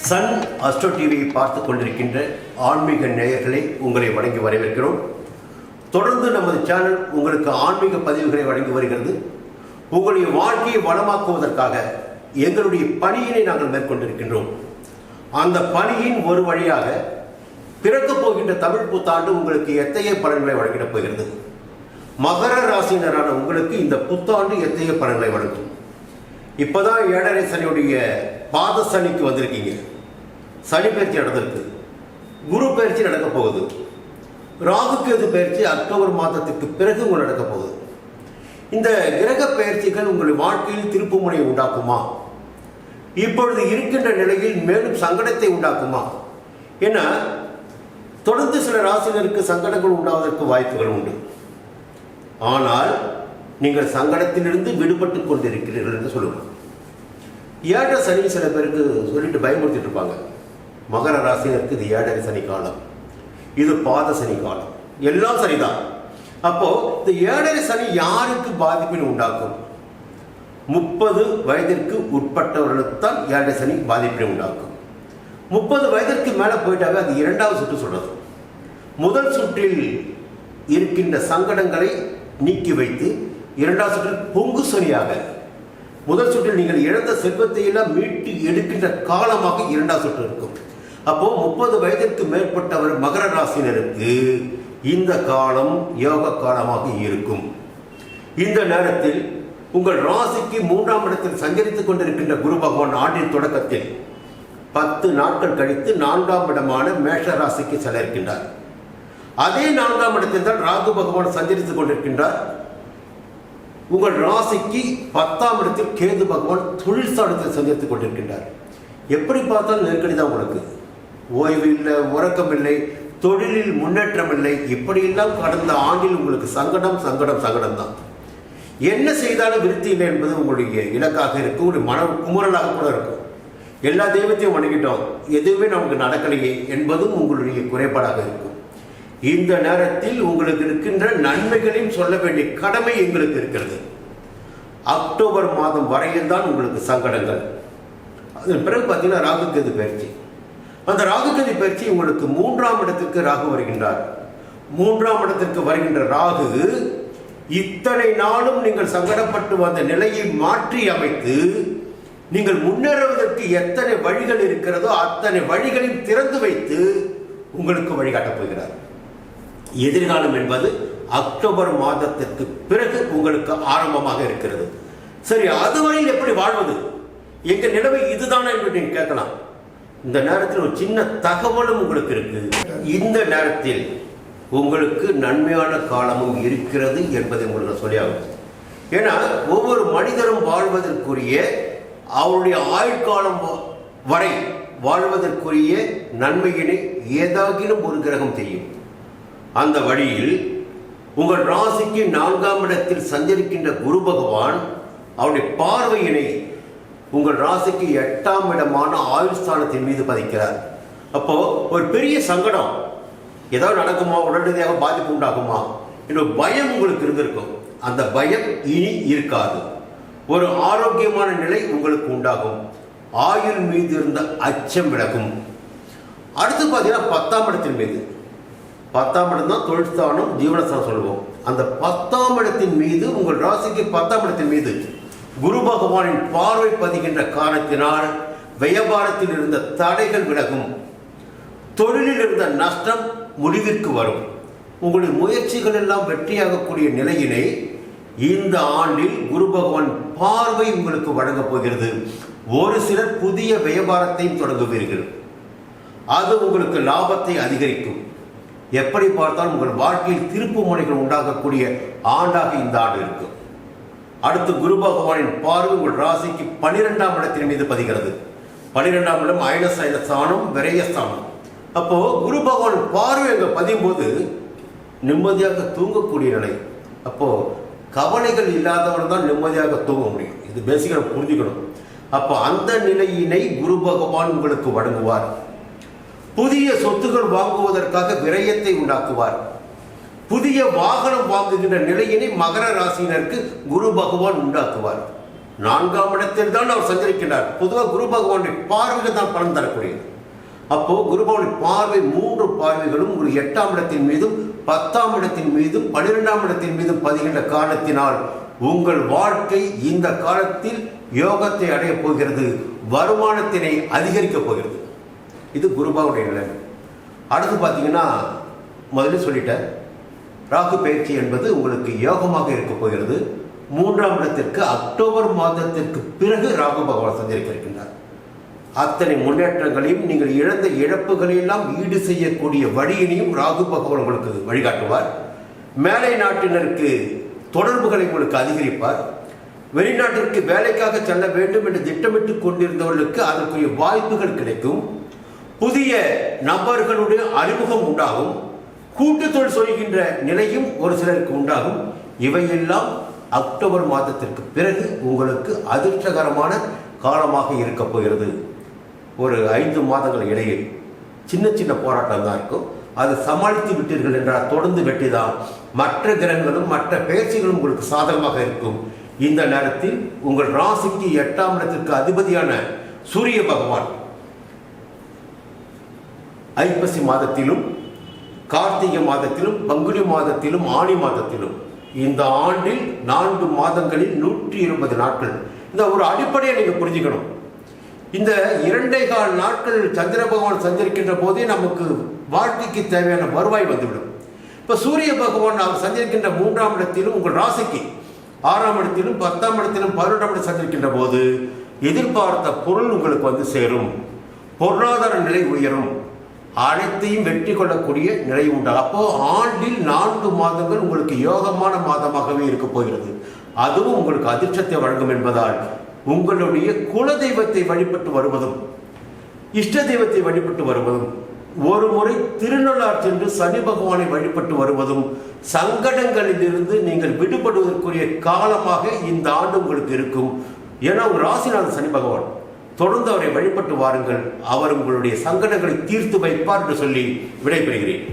Sun astro டிவியை பார்த்து கொண்டிருக்கின்ற ஆன்மீக நேயர்களை உங்களை வணங்கி வரவேற்கிறோம். தொடர்ந்து நமது சேனல் உங்களுக்கு ஆன்மீக பதிவுகளை வழங்கி வருகிறது. உங்களுடைய வாழ்க்கையை வளமாக்குவதற்காக எங்களுடைய பணியினை நாங்கள் மேற்கொண்டிருக்கின்றோம். அந்த பணியின் ஒரு வழியாக பிறக்கப் போகின்ற தமிழ் புத்தாண்டு உங்களுக்கு எத்தகைய பலன்களை வழங்கிடப் போகிறது, மகர ராசினரான உங்களுக்கு இந்த புத்தாண்டு எத்தகைய பலன்களை வழங்கும். இப்போதான் 7.5 சனியுடைய பாத சனிக்கு வந்திருக்கீங்க. சனி பயிற்சி நடந்திருக்கு, குரு பயிற்சி நடக்க போகுது, ராகுகேது பயிற்சி அக்டோபர் மாதத்துக்கு பிறகு உங்களுக்கு நடக்க போகுது. இந்த கிரக பயிற்சிகள் உங்கள் வாழ்க்கையில் திருப்புமுனை உண்டாக்குமா, இப்பொழுது இருக்கின்ற நிலையில் மேலும் சங்கடத்தை உண்டாக்குமா? ஏன்னா தொடர்ந்து சில ராசினருக்கு சங்கடங்கள் உண்டாவதற்கு வாய்ப்புகள் உண்டு. ஆனால் நீங்கள் சங்கடத்திலிருந்து விடுபட்டு கொண்டிருக்கிறீர்கள் என்று சொல்லுங்கள். 7.5 சனி சில பேருக்கு சொல்லிட்டு பயமுறுத்திட்டு இருப்பாங்க. மகர ராசினருக்கு இது 7.5 சனி காலம், இது பாத சனி காலம், எல்லாம் சரிதான். அப்போ இந்த 7.5 சனி யாருக்கு பாதிப்பினை உண்டாக்கும்? 30 வயதிற்கு உட்பட்டவர்களுக்கு தான் 7.5 சனி பாதிப்பினை உண்டாக்கும். 30 வயதிற்கு மேலே போயிட்டாவே அது 2வது சுற்று சொல்றது. முதல் சுற்றில் இருக்கின்ற சங்கடங்களை நீக்கி வைத்து 2வது சுற்றில் பொங்கு சனியாக, முதல் சுற்றில் நீங்கள் இழந்த செல்வத்தை எல்லாம் மீட்டு எடுக்கின்ற காலமாக 2வது சுற்று இருக்கும். அப்போ 30 வயதிற்கு மேற்பட்டவர் மகர ராசினருக்கு இந்த காலம் யோக காலமாக இருக்கும். இந்த நேரத்தில் உங்கள் ராசிக்கு 3ஆம் இடத்தில் சஞ்சரித்துக் கொண்டிருக்கின்ற குரு பகவான் ஆண்டின் தொடக்கத்தில் 10 நாட்கள் கழித்து 4ஆம் இடமான மேஷ ராசிக்கு செல்ல இருக்கின்றார். அதே 4ஆம் இடத்தில் தான் ராகு பகவான் சஞ்சரித்துக் கொண்டிருக்கின்றார். உங்கள் ராசிக்கு 10ஆம் இடத்தில் கேது பகவான் தொழில் ஸ்தானத்தில் சஞ்சரித்துக் கொண்டிருக்கின்றார். எப்படி பார்த்தாலும் நெருக்கடி தான் உங்களுக்கு. ஓய்வு இல்லை, உறக்கம் இல்லை, தொழிலில் முன்னேற்றம் இல்லை. இப்படியெல்லாம் கடந்த ஆண்டில் உங்களுக்கு சங்கடம் சங்கடம் சங்கடம் தான். என்ன செய்தாலும் விருத்தி இல்லை என்பது உங்களுடைய இலக்காக இருக்கும். ஒரு மன குமுறலாக கூட இருக்கும். எல்லா தெய்வத்தையும் வணங்கிட்டோம், எதுவுமே நமக்கு நடக்கலையே என்பதும் உங்களுடைய குறைபாடாக இருக்கும். இந்த நேரத்தில் உங்களுக்கு இருக்கின்ற நன்மைகளையும் சொல்ல வேண்டிய கடமை எங்களுக்கு இருக்கிறது. அக்டோபர் மாதம் வரையில் தான் உங்களுக்கு சங்கடங்கள். அதன் பிறகு பார்த்தீங்கன்னா ராகுகேது பயிற்சி. அந்த ராகுகேது பயிற்சி உங்களுக்கு 3ஆம் இடத்திற்கு ராகு வருகின்றார். 3ஆம் இடத்திற்கு வருகின்ற ராகு இத்தனை நாளும் நீங்கள் சங்கடப்பட்டு வந்த நிலையை மாற்றி அமைத்து நீங்கள் முன்னேறுவதற்கு எத்தனை வழிகள் இருக்கிறதோ அத்தனை வழிகளையும் திறந்து வைத்து உங்களுக்கு வழிகாட்டப் போகிறார். எதிர்காலம் என்பது அக்டோபர் மாதத்திற்கு பிறகு உங்களுக்கு ஆரம்பமாக இருக்கிறது. சரி, அதுவரையில் எப்படி வாழ்வது, எங்க நிலைமை இதுதானே என்று நீங்க கேட்கலாம். இந்த நேரத்தில் ஒரு சின்ன தகவலும் உங்களுக்கு இருக்கு. இந்த நேரத்தில் உங்களுக்கு நன்மையான காலமும் இருக்கிறது என்பதை உங்களுக்கு சொல்லியாகும். ஏன்னா ஒவ்வொரு மனிதரும் வாழ்வதற்குரிய அவருடைய ஆயுட்காலம் வரை வாழ்வதற்குரிய நன்மையினை ஏதாகிலும் ஒரு கிரகம் செய்யும். அந்த வழியில் உங்கள் ராசிக்கு 4ஆம் இடத்தில் சஞ்சரிக்கின்ற குரு பகவான் அவருடைய பார்வையினை உங்கள் ராசிக்கு 8ஆம் இடமான ஆயுள் ஸ்தானத்தின் மீது பதிக்கிறார். அப்போ ஒரு பெரிய சங்கடம் ஏதாவது நடக்குமா, உடனடியாக பாதிப்பு உண்டாகுமா என்ற பயம் உங்களுக்கு இருந்திருக்கும். அந்த பயம் இனி இருக்காது. ஒரு ஆரோக்கியமான நிலை உங்களுக்கு உண்டாகும். ஆயுள் மீது இருந்த அச்சம் விலகும். அடுத்து பார்த்தீங்கன்னா 10ஆம் இடத்தின் மீது, 10ஆம் இடம் தான் தொழில் ஸ்தானம், ஜீவனஸ்தானம் சொல்லுவோம். அந்த 10ஆம் இடத்தின் மீது உங்கள் ராசிக்கு 10ஆம் இடத்தின் மீது குரு பகவானின் பார்வை பதிகின்ற காரணத்தினால் வியாபாரத்தில் இருந்த தடைகள் விலகும். தொழிலில் இருந்த நஷ்டம் முடிவிற்கு வரும். உங்களுடைய முயற்சிகள் எல்லாம் வெற்றியாகக்கூடிய நிலையினை இந்த ஆண்டில் குரு பகவான் பார்வை உங்களுக்கு வழங்கப் போகிறது. ஒரு சிலர் புதிய வியாபாரத்தையும் தொடங்குவீர்கள். அது உங்களுக்கு லாபத்தை அதிகரிக்கும். எப்படி பார்த்தாலும் உங்கள் வாழ்க்கையில் திருப்பு முனைகள் உண்டாகக்கூடிய ஆண்டாக இந்த ஆண்டு இருக்கும். அடுத்து குரு பகவானின் பார்வை உங்கள் ராசிக்கு 12ஆம் இடத்தின் மீது பதிகிறது. 12ஆம் இடம் அயனஸ்தானம், விரயஸ்தானம். அப்போ குரு பகவான் பார்வை அங்கே பதியும் போது நிம்மதியாக தூங்கக்கூடிய நிலை. அப்போ கவலைகள் இல்லாதவன் தான் நிம்மதியாக தூங்க முடியும். இது பேசிக்காக புரிஞ்சுக்கணும். அப்போ அந்த நிலையினை குரு பகவான் உங்களுக்கு வழங்குவார். புதிய சொத்துக்கள் வாங்குவதற்காக விரயத்தை உண்டாக்குவார். புதிய வாகனம் வாங்குகின்ற நிலையினை மகர ராசியினருக்கு குரு பகவான் உண்டாக்குவார். 4ஆம் இடத்தில் தான் அவர் சஞ்சரிக்கின்றார். பொதுவாக குரு பகவானுடைய பார்வைகள் தான் பலன் தரக்கூடியது. அப்போ குரு பகவானுடைய பார்வை 3 பார்வைகளும் ஒரு 8ஆம் இடத்தின் மீதும் 10ஆம் இடத்தின் மீதும் 12ஆம் இடத்தின் மீதும் பதிகின்ற காரணத்தினால் உங்கள் வாழ்க்கை இந்த காலத்தில் யோகத்தை அடையப் போகிறது, வருமானத்தினை அதிகரிக்கப் போகிறது. இது குரு பகவானுடைய நிலைமை. அடுத்து பார்த்தீங்கன்னா, முதல்ல சொல்லிட்டேன், ராகு பயிற்சி என்பது உங்களுக்கு யோகமாக இருக்க போகிறது. 3ஆம் இடத்திற்கு அக்டோபர் மாதத்திற்கு பிறகு ராகு பகவான் சஞ்சரிக்க இருக்கின்றார். அத்தனை முன்னேற்றங்களையும் நீங்கள் இழந்த இழப்புகளையெல்லாம் ஈடு செய்யக்கூடிய வழியினையும் ராகு பகவான் உங்களுக்கு வழிகாட்டுவார். மேலை நாட்டினருக்கு தொடர்புகளை உங்களுக்கு அதிகரிப்பார். வெளிநாட்டிற்கு வேலைக்காக செல்ல வேண்டும் என்று திட்டமிட்டு கொண்டிருந்தவர்களுக்கு அதற்குரிய வாய்ப்புகள் கிடைக்கும். புதிய நபர்களுடைய அறிமுகம் உண்டாகும். கூட்டு தொழில் செய்கின்ற நிலையும் ஒரு சிலருக்கு உண்டாகும். இவையெல்லாம் அக்டோபர் மாதத்திற்கு பிறகு உங்களுக்கு அதிர்ஷ்டகரமான காலமாக இருக்க போகிறது. ஒரு 5 மாதங்கள் இடையில் சின்ன சின்ன போராட்டம் தான் இருக்கும். அதை சமாளித்து விட்டீர்கள் என்றால் தொடர்ந்து வெற்றிதான். மற்ற கிரகங்களும் மற்ற பயிற்சிகளும் உங்களுக்கு சாதகமாக இருக்கும். இந்த நேரத்தில் உங்கள் ராசிக்கு 8ஆம் இடத்திற்கு அதிபதியான சூரிய பகவான் ஐப்பசி மாதத்திலும் கார்த்திகை மாதத்திலும் பங்குனி மாதத்திலும் ஆனி மாதத்திலும் இந்த ஆண்டில் 4 மாதங்களில் 120 நாட்கள். இந்த ஒரு அடிப்படையை நீங்க புரிஞ்சுக்கணும். இந்த 2.25 நாட்கள் சந்திர பகவான் சஞ்சரிக்கின்ற போதே நமக்கு வாழ்க்கைக்கு தேவையான வருவாய் வந்துவிடும். இப்ப சூரிய பகவான் அவர் சஞ்சரிக்கின்ற 3ஆம் இடத்திலும் உங்கள் ராசிக்கு 6ஆம் இடத்திலும் 10ஆம் இடத்திலும் 11ஆம் இடத்தில் சஞ்சரிக்கின்ற போது எதிர்பார்த்த பொருள் உங்களுக்கு வந்து சேரும். பொருளாதார நிலை உயரும். அனைத்தையும் வெற்றி கொள்ளக்கூடிய நிலை உண்டாகும். அப்போ ஆண்டில் 4 மாதங்கள் உங்களுக்கு யோகமான மாதமாகவே இருக்க போகிறது. அதுவும் உங்களுக்கு அதிர்ஷ்டத்தை வழங்கும் என்பதால் உங்களுடைய குல தெய்வத்தை வழிபட்டு வருவதும் இஷ்ட தெய்வத்தை வழிபட்டு வருவதும் ஒரு முறை திருநள்ளார் சென்று சனி பகவானை வழிபட்டு வருவதும் சங்கடங்களில் இருந்து நீங்கள் விடுபடுவதற்குரிய காலமாக இந்த ஆண்டு உங்களுக்கு இருக்கும். ஏன்னா உங்கள் ராசிநாதன் சனி பகவான், தொடர்ந்து அவரை வழிபட்டு வாருங்கள். அவர் உங்களுடைய சங்கடங்களை தீர்த்து வைப்பார் என்று சொல்லி விடைபெறுகிறேன்.